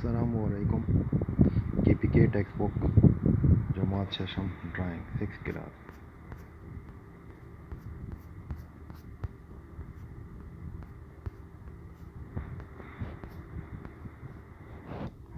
Assalamualaikum. KPK textbook Jamaat Shasham drawing 6th class.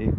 1,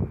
1।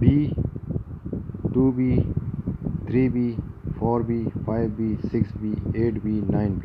B, 2B, 3B, 4B, 5B, 6B, 8B, 9B,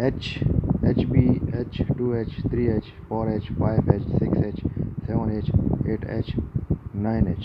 HB, H, 2H, 3H, 4H, 5H, 6H, 7H, 8H, 9H,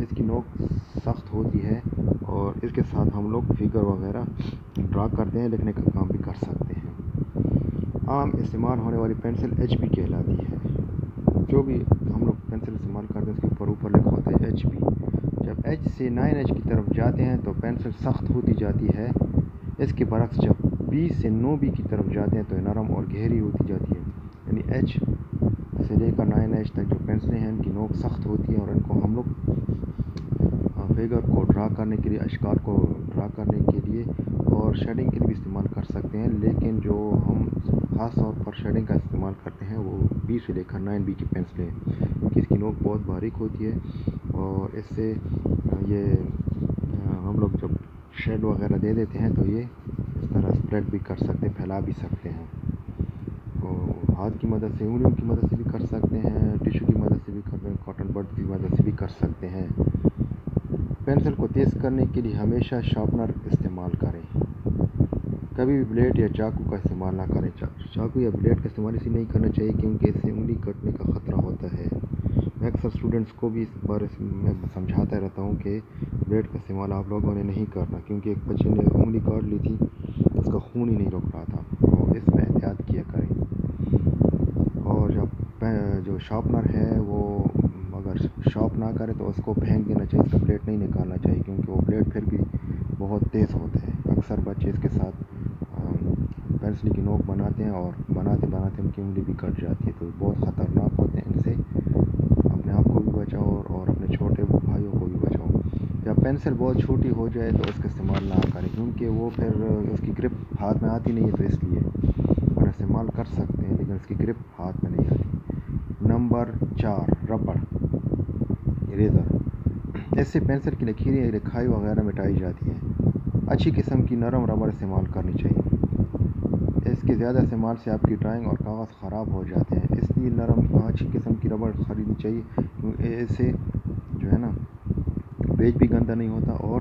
اس کی نوک سخت ہوتی ہے اور اس کے ساتھ ہم لوگ فگر وغیرہ ڈرا کرتے ہیں، لکھنے کا کام بھی کر سکتے ہیں۔ عام استعمال ہونے والی پینسل ایچ بی کہلاتی ہے۔ جو بھی ہم لوگ پینسل استعمال کرتے ہیں اس کے اوپر لکھا ہوتا ہے ایچ بی۔ جب ایچ سے 9H کی طرف جاتے ہیں تو پینسل سخت ہوتی جاتی ہے، اس کے برعکس جب بی سے 9B کی طرف جاتے ہیں تو نرم اور گہری ہوتی جاتی ہے۔ یعنی ایچ سے لے کر 9H تک جو پینسلیں ہیں ان کی نوک سخت ہوتی ہے اور ان کو ہم لوگ فگر کو ڈرا کرنے کے لیے، اشکال کو ڈرا کرنے کے لیے اور شیڈنگ کے لیے بھی استعمال کر سکتے ہیں، لیکن جو ہم خاص طور پر شیڈنگ کا استعمال کرتے ہیں وہ بی سے لے کر 9B کی پینسلیں ہیں، کیونکہ اس کی نوک بہت باریک ہوتی ہے اور اس سے یہ ہم لوگ جب شیڈ وغیرہ دے دیتے ہیں تو یہ اس طرح اسپریڈ بھی کر سکتے ہیں، پھیلا بھی سکتے ہیں۔ اور ہاتھ کی مدد سے، انگلیوں کی مدد سے بھی کر سکتے ہیں، ٹیشو کی مدد سے بھی کر سکتے ہیں، کاٹن بڈ کی مدد سے بھی کر سکتے ہیں۔ پینسل کو تیز کرنے کے لیے ہمیشہ شارپنر استعمال کریں، کبھی بھی بلیڈ یا چاقو کا استعمال نہ کریں۔ چاقو یا بلیڈ کا استعمال اسی نہیں کرنا چاہیے کیونکہ اس سے انگلی کٹنے کا خطرہ ہوتا ہے۔ میں اکثر اسٹوڈنٹس کو بھی اس بارے میں سمجھاتا رہتا ہوں کہ بلیڈ کا استعمال آپ لوگوں نے نہیں کرنا، کیونکہ ایک بچے نے انگلی کاٹ لی تھی، اس کا خون ہی نہیں رک رہا تھا، تو اس میں احتیاط کیا کریں۔ اور جب جو شارپنر ہے وہ اگر شارپ نہ کرے تو اس کو پھینک دینا چاہیے، اس کا بلیڈ نہیں نکالنا چاہیے کیونکہ وہ بلیڈ پھر بھی بہت تیز ہوتا ہے۔ اکثر بچے اس کے ساتھ پینسل کی نوک بناتے ہیں اور بناتے بناتے ان کی انگلی بھی کٹ جاتی ہے، تو بہت خطرناک ہوتے ہیں۔ ان سے اپنے آپ کو بھی بچاؤ اور اپنے چھوٹے بھائیوں کو بھی بچاؤ۔ جب پینسل بہت چھوٹی ہو جائے تو اس کا استعمال نہ کریں کیونکہ وہ پھر اس کی گرپ ہاتھ میں آتی نہیں ہے، تو اس لیے استعمال کر سکتے ہیں لیکن اس کی گرپ ہاتھ میں نہیں آتی۔ Number 4، rubber eraser. اس سے پینسل کی لکیریں، لکھائی وغیرہ مٹائی جاتی ہیں۔ اچھی قسم کی نرم ربڑ استعمال کرنی چاہیے، اس کے زیادہ استعمال سے آپ کی ڈرائنگ اور کاغذ خراب ہو جاتے ہیں، اس لیے نرم اچھی قسم کی ربڑ خریدنی چاہیے کیونکہ اس سے جو ہے نا پیج بھی گندا نہیں ہوتا اور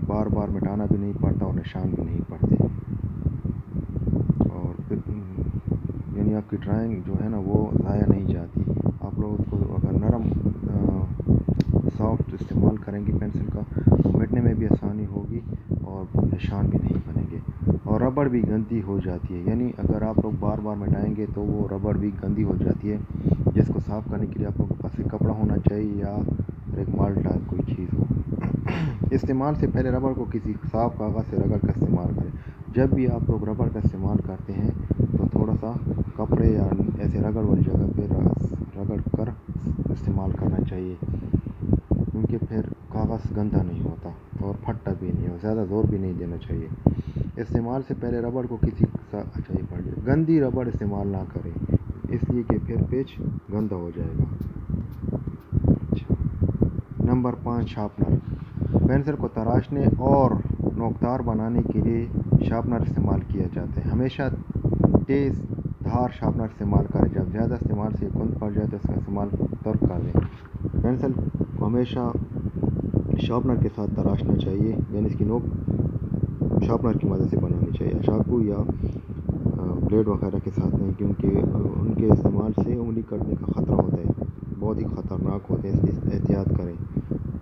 بار بار مٹانا بھی نہیں پڑتا اور نشان بھی نہیں پڑتے، اور یعنی آپ کی ڈرائنگ جو ہے نا وہ ضائع نہیں جاتی۔ آپ لوگ اس کو اگر نرم سافٹ استعمال کریں گے پینسل کا تو مٹنے میں بھی آسانی ہوگی اور نشان بھی نہیں بنیں گے، اور ربڑ بھی گندی ہو جاتی ہے، یعنی اگر آپ لوگ بار بار مٹائیں گے تو وہ ربڑ بھی گندی ہو جاتی ہے، جس کو صاف کرنے کے لیے آپ لوگوں کے پاس ایک کپڑا ہونا چاہیے یا ایک مالٹا کوئی چیز ہو۔ استعمال سے پہلے ربڑ کو کسی صاف کاغذ سے رگڑ کر استعمال کریں۔ جب بھی آپ لوگ ربڑ کا استعمال کرتے ہیں تو تھوڑا سا کپڑے یا ایسے رگڑ والی جگہ پہ رگڑ کر استعمال کرنا چاہیے کیونکہ پھر کاغذ گندا نہیں ہوتا اور پھٹتا بھی نہیں اور زیادہ زور بھی نہیں دینا چاہیے۔ استعمال سے پہلے ربڑ کو کسی گندی ربڑ استعمال نہ کریں، اس لیے کہ پھر پیچ گندا ہو جائے گا۔ Number 5، sharpener. پینسل کو تراشنے اور نوکدار بنانے کے لیے شارپنر استعمال کیا جاتا ہے۔ ہمیشہ تیز دھار شارپنر استعمال کریں، جب زیادہ استعمال سے گند پڑ جائے تو اس کا استعمال ترک کر دیں۔ پینسل کو ہمیشہ شارپنر کے ساتھ تراشنا چاہیے، یعنی اس کی نوک شارپنر کی مدد سے بنانی چاہیے، چاقو یا بلیڈ وغیرہ کے ساتھ نہیں، کیونکہ ان کے استعمال سے انگلی کٹنے کا خطرہ ہوتا ہے، بہت ہی خطرناک ہوتے ہیں، اس لیے احتیاط کریں۔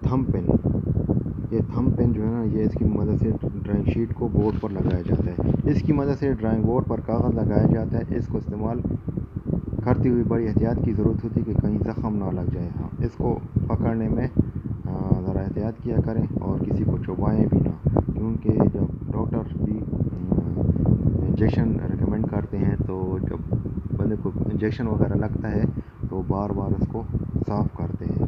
تھم پین، یہ تھم پین جو ہے نا یہ اس کی مدد سے ڈرائنگ شیٹ کو بورڈ پر لگایا جاتا ہے، اس کی مدد سے ڈرائنگ بورڈ پر کاغذ لگایا جاتا ہے۔ اس کو استعمال کرتے ہوئے بڑی احتیاط کی ضرورت ہوتی ہے کہ کہیں زخم نہ لگ جائے، اس کو پکڑنے میں ذرا احتیاط کیا کریں اور کسی کو چبھائیں بھی نہ، کیونکہ جب ڈاکٹر بھی انجیکشن ریکمینڈ کرتے ہیں تو جب بندے کو انجیکشن وغیرہ لگتا ہے تو بار بار اس کو صاف کرتے ہیں،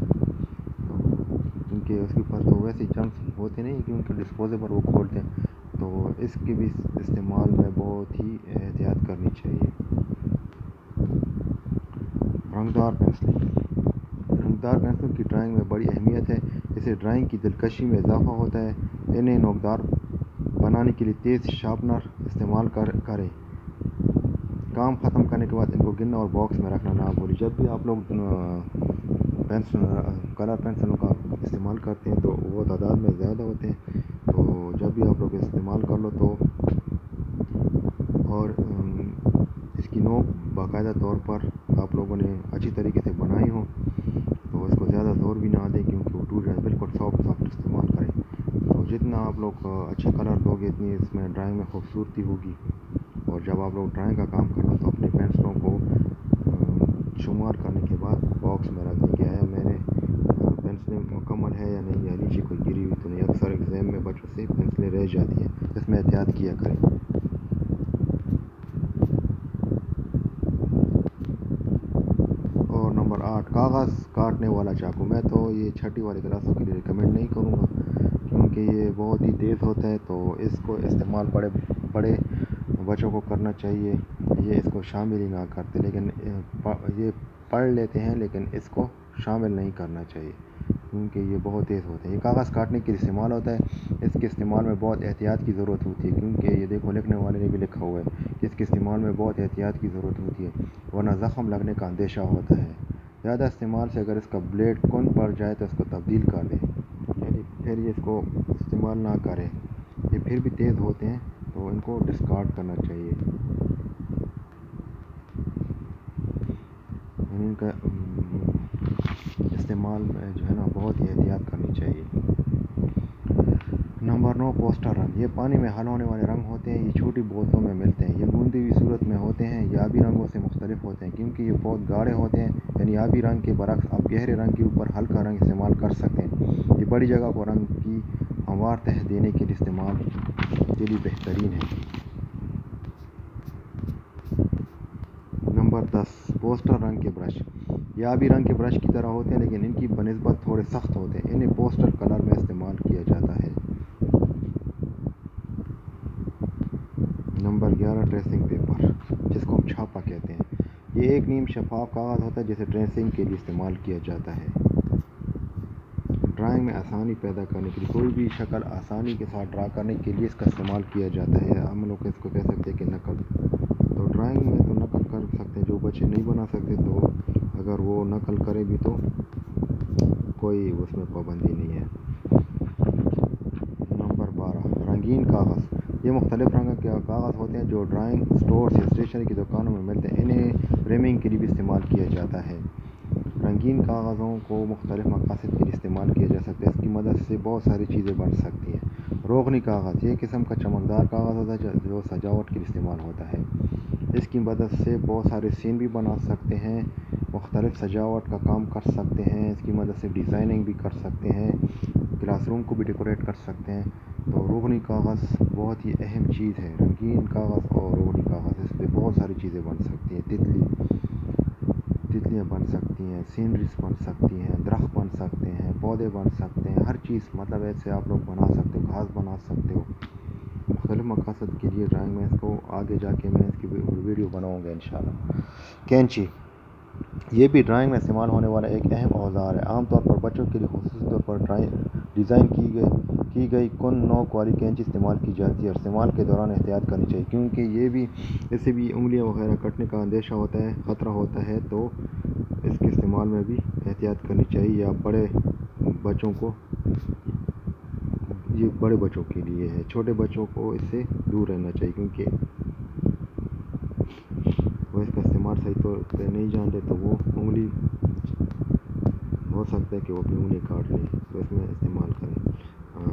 کیونکہ اس کے اوپر تو ویسے جرمز ہوتے نہیں کیونکہ ڈسپوزیبل وہ کھولتے ہیں، تو اس کے بھی استعمال میں بہت ہی احتیاط کرنی چاہیے۔ رنگدار پینسلیں، رنگدار پینسلوں کی ڈرائنگ میں بڑی اہمیت ہے، اس سے ڈرائنگ کی دلکشی میں اضافہ ہوتا ہے۔ انہیں نوکدار بنانے کے لیے تیز شارپنر استعمال کریں، کام ختم کرنے کے بعد ان کو گننا اور باکس میں رکھنا نہ بھولیں۔ جب بھی آپ لوگ کلر پینسلوں کا استعمال کرتے ہیں تو وہ تعداد میں زیادہ ہوتے ہیں، تو جب بھی آپ لوگ استعمال کر لو تو اور اس کی نوک باقاعدہ طور پر آپ لوگوں نے اچھی طریقے سے بنائی ہو تو اس کو زیادہ زور بھی نہ دیں کیونکہ وہ ٹوٹ جائے، بالکل سافٹ استعمال کریں۔ تو جتنا آپ لوگ اچھے کلر دو گے اتنی اس میں ڈرائنگ میں خوبصورتی ہوگی۔ اور جب آپ لوگ ڈرائنگ کا کام کرنا تو اپنے پینسلوں کو شمار کرنے کے بعد باکس میں رکھ دیں کہ آیا میرے پینسلیں مکمل ہے یا نہیں، یا نیچے کوئی گری ہوئی تو نہیں۔ اکثر ایگزام میں بچوں سے پینسلیں رہ جاتی ہیں، اس میں احتیاط کیا کریں۔ اور نمبر 8، کاغذ کاٹنے والا چاقو۔ میں تو یہ چھٹی والی کلاسوں کے لیے ریکمینڈ نہیں کروں گا کیونکہ یہ بہت ہی تیز ہوتا ہے، تو اس کو استعمال بڑے بچوں کو کرنا چاہیے۔ یہ اس کو شامل ہی نہ کرتے، لیکن یہ پڑھ لیتے ہیں لیکن اس کو شامل نہیں کرنا چاہیے کیونکہ یہ بہت تیز ہوتے ہیں۔ یہ کاغذ کاٹنے کے لیے استعمال ہوتا ہے۔ اس کے استعمال میں بہت احتیاط کی ضرورت ہوتی ہے کیونکہ یہ دیکھو لکھنے والے نے بھی لکھا ہوا ہے کہ اس کے استعمال میں بہت احتیاط کی ضرورت ہوتی ہے ورنہ زخم لگنے کا اندیشہ ہوتا ہے۔ زیادہ استعمال سے اگر اس کا بلیڈ کن پڑ جائے تو اس کو تبدیل کر دیں، یعنی پھر یہ اس کو استعمال نہ کریں۔ یہ پھر بھی تیز ہوتے ہیں تو ان کو ڈسکارڈ کرنا چاہیے، یعنی ان کا استعمال میں جو ہے نا بہت ہی احتیاط کرنی چاہیے۔ نمبر 9، پوسٹر رنگ۔ یہ پانی میں حل ہونے والے رنگ ہوتے ہیں۔ یہ چھوٹی بوتلوں میں ملتے ہیں۔ یہ بوندی ہوئی صورت میں ہوتے ہیں۔ یہ آبی رنگوں سے مختلف ہوتے ہیں کیونکہ یہ بہت گاڑھے ہوتے ہیں، یعنی آبی رنگ کے برعکس آپ گہرے رنگ کے اوپر ہلکا رنگ استعمال کر سکتے ہیں۔ یہ بڑی جگہ کو رنگ کی ہموار تہ دینے کے لیے استعمال کے لیے بہترین ہے۔ نمبر 10، پوسٹر رنگ کے برش۔ یہ آبی رنگ کے برش کی طرح ہوتے ہیں لیکن ان کی بنسبت تھوڑے سخت ہوتے ہیں۔ انہیں پوسٹر کلر میں استعمال کیا جاتا ہے۔ نمبر 11، ٹریسنگ پیپر، جس کو ہم چھاپا کہتے ہیں۔ یہ ایک نیم شفاف کاغذ ہوتا ہے جسے ٹریسنگ کے لیے استعمال کیا جاتا ہے۔ ڈرائنگ میں آسانی پیدا کرنے کے لیے، کوئی بھی شکل آسانی کے ساتھ ڈرا کرنے کے لیے اس کا استعمال کیا جاتا ہے۔ ہم لوگ اس کو کہہ سکتے ہیں کہ نقل۔ تو ڈرائنگ میں تو نقل کر سکتے ہیں، جو بچے نہیں بنا سکتے تو اگر وہ نقل کرے بھی تو کوئی اس میں پابندی نہیں ہے۔ نمبر 12، رنگین کاغذ۔ یہ مختلف رنگ کے کاغذ ہوتے ہیں جو ڈرائنگ اسٹورز یا اسٹیشنری کی دکانوں میں ملتے ہیں۔ انہیں فریمنگ کے لیے بھی استعمال کیا جاتا ہے۔ رنگین کاغذوں کو مختلف مقاصد کے لیے استعمال کیا جا سکتا ہے۔ اس کی مدد سے بہت ساری چیزیں بن سکتی ہیں۔ روغنی کاغذ، یہ قسم کا چمکدار کاغذ ہوتا ہے جو سجاوٹ کے لیے استعمال ہوتا ہے۔ اس کی مدد سے بہت سارے سین بھی بنا سکتے ہیں، مختلف سجاوٹ کا کام کر سکتے ہیں۔ اس کی مدد سے ڈیزائننگ بھی کر سکتے ہیں، کلاس روم کو بھی ڈیکوریٹ کر سکتے ہیں۔ تو روغنی کاغذ بہت ہی اہم چیز ہے۔ رنگین کاغذ اور روغنی کاغذ، اس پہ بہت ساری چیزیں بن سکتی ہیں۔ تتلیاں بن سکتی ہیں، سینریز بن سکتی ہیں، درخت بن سکتے ہیں، پودے بن سکتے ہیں، ہر چیز مطلب ایسے آپ لوگ بنا سکتے ہو، گھاس بنا سکتے ہو مختلف مقاصد کے لیے۔ ڈرائنگ میں اس کو آگے جا کے میں اس کی ویڈیو بناؤں گا انشاءاللہ۔ کینچی، یہ بھی ڈرائنگ میں استعمال ہونے والا ایک اہم اوزار ہے۔ عام طور پر بچوں کے لیے خصوصی طور پر ڈیزائن کی گئی کن نوک والی کینچی استعمال کی جاتی ہے اور استعمال کے دوران احتیاط کرنی چاہیے کیونکہ اس سے بھی انگلیاں وغیرہ کٹنے کا اندیشہ ہوتا ہے، خطرہ ہوتا ہے، تو اس کے استعمال میں بھی احتیاط کرنی چاہیے۔ یا بڑے بچوں کے لیے ہے، چھوٹے بچوں کو اس سے دور رہنا چاہیے کیونکہ وہ اس کا استعمال صحیح طور پہ نہیں جانتے تو وہ انگلی ہو سکتا ہے کہ وہ اپنی انگلی کاٹ لیں، تو اس میں استعمال کریں،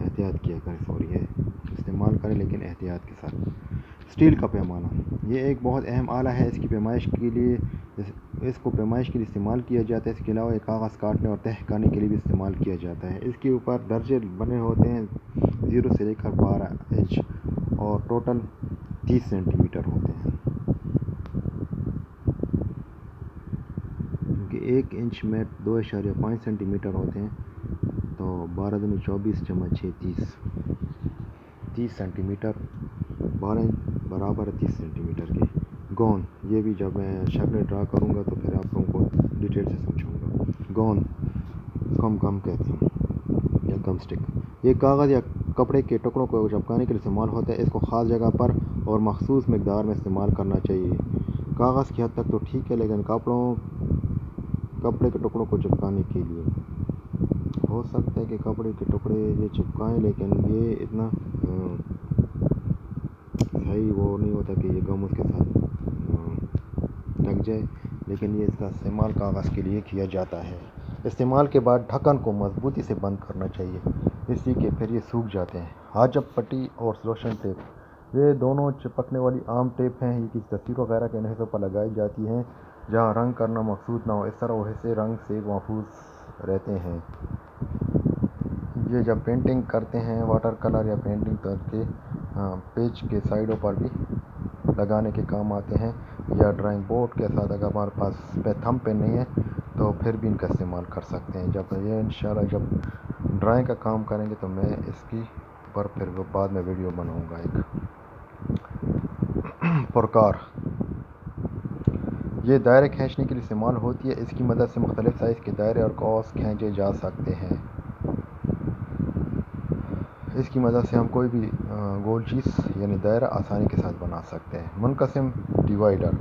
احتیاط کیا کریں، ہے استعمال کریں لیکن احتیاط کے ساتھ۔ اسٹیل کا پیمانہ، یہ ایک بہت اہم آلہ ہے۔ اس کو پیمائش کے لیے استعمال کیا جاتا ہے۔ اس کے علاوہ یہ کاغذ کاٹنے اور تہہ کرنے کے لیے بھی استعمال کیا جاتا ہے۔ اس کے اوپر درجے بنے ہوتے ہیں 0 سے لے کر 12 انچ اور ٹوٹل 30 سینٹی میٹر ہوتے ہیں، کیونکہ 1 انچ میں 2.5 سینٹی میٹر ہوتے ہیں، تو 12 دنوں 24 جمع 6 30 سینٹی میٹر، 12 انچ برابر 30 سینٹی میٹر کے۔ گون، یہ بھی جب میں شکلیں ڈرا کروں گا تو پھر آپ لوگوں کو ڈیٹیل سے سمجھاؤں گا۔ گون، اس کو ہم گم کہتے ہیں یا گم سٹک۔ یہ کاغذ یا کپڑے کے ٹکڑوں کو چپکانے کے لیے استعمال ہوتا ہے۔ اس کو خاص جگہ پر اور مخصوص مقدار میں استعمال کرنا چاہیے۔ کاغذ کی حد تک تو ٹھیک ہے لیکن کپڑے کے ٹکڑوں کو چپکانے کے لیے ہو سکتا ہے کہ کپڑے کے ٹکڑے یہ چپکائیں لیکن یہ اتنا صحیح وہ نہیں ہوتا کہ یہ گم اس کے ساتھ لگ جائے، لیکن یہ اس کا استعمال کاغذ کے لیے کیا جاتا ہے۔ استعمال کے بعد ڈھکن کو مضبوطی سے بند کرنا چاہیے، اس لیے کہ پھر یہ سوکھ جاتے ہیں۔ حاجب پٹی اور لوشن ٹیپ، یہ دونوں چپکنے والی عام ٹیپ ہیں۔ یہ کسی تصویر وغیرہ کے حصوں پر لگائی جاتی ہیں جہاں رنگ کرنا مقصود نہ ہو، اس طرح وہ حصے رنگ سے محفوظ رہتے ہیں۔ یہ جب پینٹنگ کرتے ہیں واٹر کلر یا پینٹنگ کرتے پیج کے سائڈوں پر بھی لگانے کے کام آتے ہیں، یا ڈرائنگ بورڈ کے ساتھ اگر ہمارے پاس تھم پین نہیں ہے تو پھر بھی ان کا استعمال کر سکتے ہیں۔ جب یہ انشاءاللہ جب ڈرائنگ کا کام کریں گے تو میں اس کی پر پھر بعد میں ویڈیو بناؤں گا۔ ایک پرکار، یہ دائرے کھینچنے کے لیے استعمال ہوتی ہے، اس کی مدد سے مختلف سائز کے دائرے اور قوس کھینچے جا سکتے ہیں۔ اس کی مدد سے ہم کوئی بھی گول چیز یعنی دائرہ آسانی کے ساتھ بنا سکتے ہیں۔ منقسم ڈیوائڈر،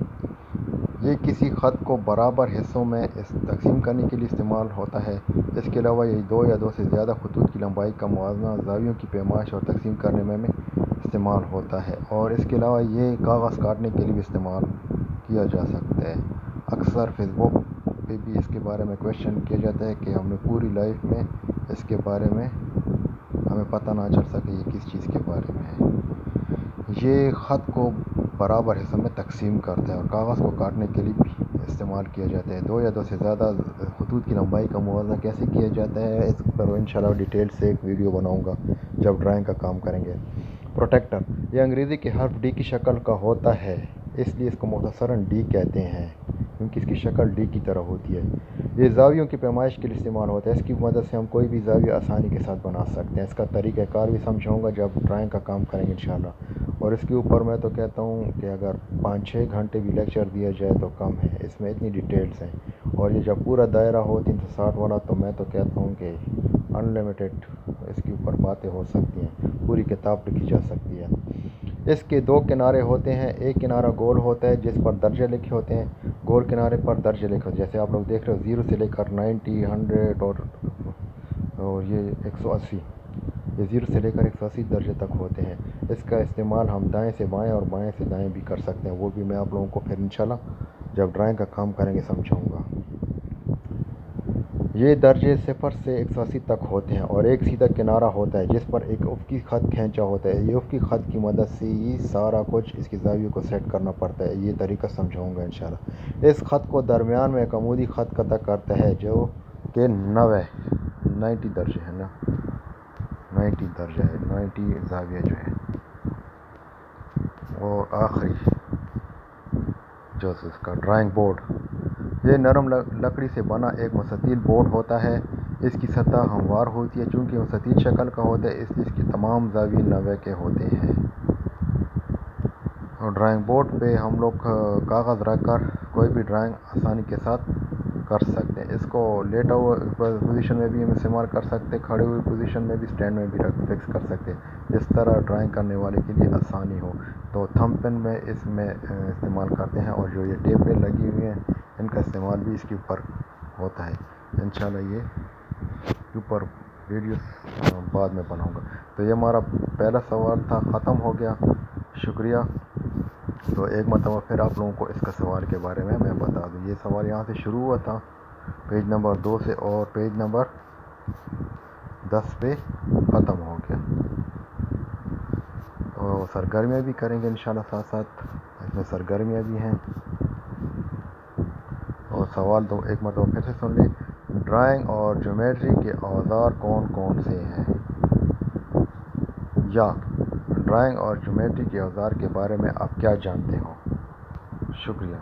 یہ کسی خط کو برابر حصوں میں تقسیم کرنے کے لیے استعمال ہوتا ہے۔ اس کے علاوہ یہ دو یا دو سے زیادہ خطوط کی لمبائی کا موازنہ، زاویوں کی پیمائش اور تقسیم کرنے میں استعمال ہوتا ہے، اور اس کے علاوہ یہ کاغذ کاٹنے کے لیے بھی استعمال کیا جا سکتا ہے۔ اکثر فیس بک پہ بھی اس کے بارے میں کویشچن کیا جاتا ہے کہ ہم نے پوری لائف میں اس کے بارے میں ہمیں پتہ نہ چل سکے یہ کس چیز کے بارے میں ہے۔ یہ خط کو برابر حصوں میں تقسیم کرتا ہے اور کاغذ کو کاٹنے کے لیے بھی استعمال کیا جاتا ہے۔ دو یا دو سے زیادہ خطوط کی لمبائی کا موازنہ کیسے کیا جاتا ہے اس پر انشاءاللہ ڈیٹیل سے ایک ویڈیو بناؤں گا جب ڈرائنگ کا کام کریں گے۔ پروٹریکٹر، یہ انگریزی کے حرف ڈی کی شکل کا ہوتا ہے، اس لیے اس کو مختصراً ڈی کہتے ہیں کیونکہ اس کی شکل ڈی کی طرح ہوتی ہے۔ یہ زاویوں کی پیمائش کے لیے استعمال ہوتا ہے، اس کی مدد سے ہم کوئی بھی زاویہ آسانی کے ساتھ بنا سکتے ہیں۔ اس کا طریقہ کار بھی سمجھاؤں گا جب ڈرائنگ کا کام کریں گے انشاءاللہ۔ اور اس کے اوپر میں تو کہتا ہوں کہ اگر 5-6 گھنٹے بھی لیکچر دیا جائے تو کم ہے، اس میں اتنی ڈیٹیلز ہیں۔ اور یہ جب پورا دائرہ ہو 360 والا تو میں تو کہتا ہوں کہ انلمیٹڈ اس کے اوپر باتیں ہو سکتی ہیں، پوری کتاب لکھی جا سکتی ہے۔ اس کے دو کنارے ہوتے ہیں، ایک کنارہ گول ہوتا ہے جس پر درجے لکھے ہوتے ہیں، گول کنارے پر درجے لکھے ہوتے ہیں، جیسے آپ لوگ دیکھ رہے ہو 0 سے لے کر 90، 100 اور یہ 180، یہ 0 سے لے کر 180 درجے تک ہوتے ہیں۔ اس کا استعمال ہم دائیں سے بائیں اور بائیں سے دائیں بھی کر سکتے ہیں، وہ بھی میں آپ لوگوں کو پھر انشاءاللہ جب ڈرائنگ کا کام کریں گے سمجھاؤں گا۔ یہ درجے 0 سے 180 تک ہوتے ہیں اور ایک سیدھا کنارہ ہوتا ہے جس پر ایک افقی خط کھینچا ہوتا ہے۔ یہ افقی خط کی مدد سے ہی سارا کچھ اس کی زاویوں کو سیٹ کرنا پڑتا ہے، یہ طریقہ سمجھاؤں گا انشاءاللہ۔ اس خط کو درمیان میں ایک عمودی خط قطع کرتا ہے جو کہ 90 درجے ہے نا، 90 درجہ ہے، 90 زاویہ جو ہے۔ اور آخری جو اس کا ڈرائنگ بورڈ، یہ نرم لکڑی سے بنا ایک مستطیل بورڈ ہوتا ہے، اس کی سطح ہموار ہوتی ہے، چونکہ وہ مستطیل شکل کا ہوتا ہے اس لیے اس کے تمام زاویے 90 کے ہوتے ہیں۔ اور ڈرائنگ بورڈ پہ ہم لوگ کاغذ رکھ کر کوئی بھی ڈرائنگ آسانی کے ساتھ کر سکتے ہیں۔ اس کو لیٹا ہوا پوزیشن میں بھی ہم استعمال کر سکتے ہیں، کھڑے ہوئے پوزیشن میں بھی، اسٹینڈ میں بھی فکس کر سکتے ہیں، جس طرح ڈرائنگ کرنے والے کے لیے آسانی ہو۔ تو تھم پین میں اس میں استعمال کرتے ہیں، اور جو یہ ٹیپیں لگی ہوئی ہیں ان کا استعمال بھی اس کے اوپر ہوتا ہے۔ انشاءاللہ یہ اوپر ویڈیو بعد میں بناؤں گا۔ تو یہ ہمارا پہلا سوال تھا، ختم ہو گیا، شکریہ۔ تو ایک مرتبہ پھر آپ لوگوں کو اس کا سوال کے بارے میں بتا دوں۔ یہ سوال یہاں سے شروع ہوا تھا پیج نمبر 2 سے، اور پیج نمبر 10 پہ ختم ہو گیا۔ تو سرگرمیاں بھی کریں گے انشاءاللہ، ساتھ ساتھ اس میں سرگرمیاں بھی ہیں۔ اور سوال تو ایک مرتبہ پھر سے سن لیں، ڈرائنگ اور جیومیٹری کے اوزار کون کون سے ہیں، یا ڈرائنگ اور جیومیٹری کے اوزار کے بارے میں آپ کیا جانتے ہو؟ شکریہ۔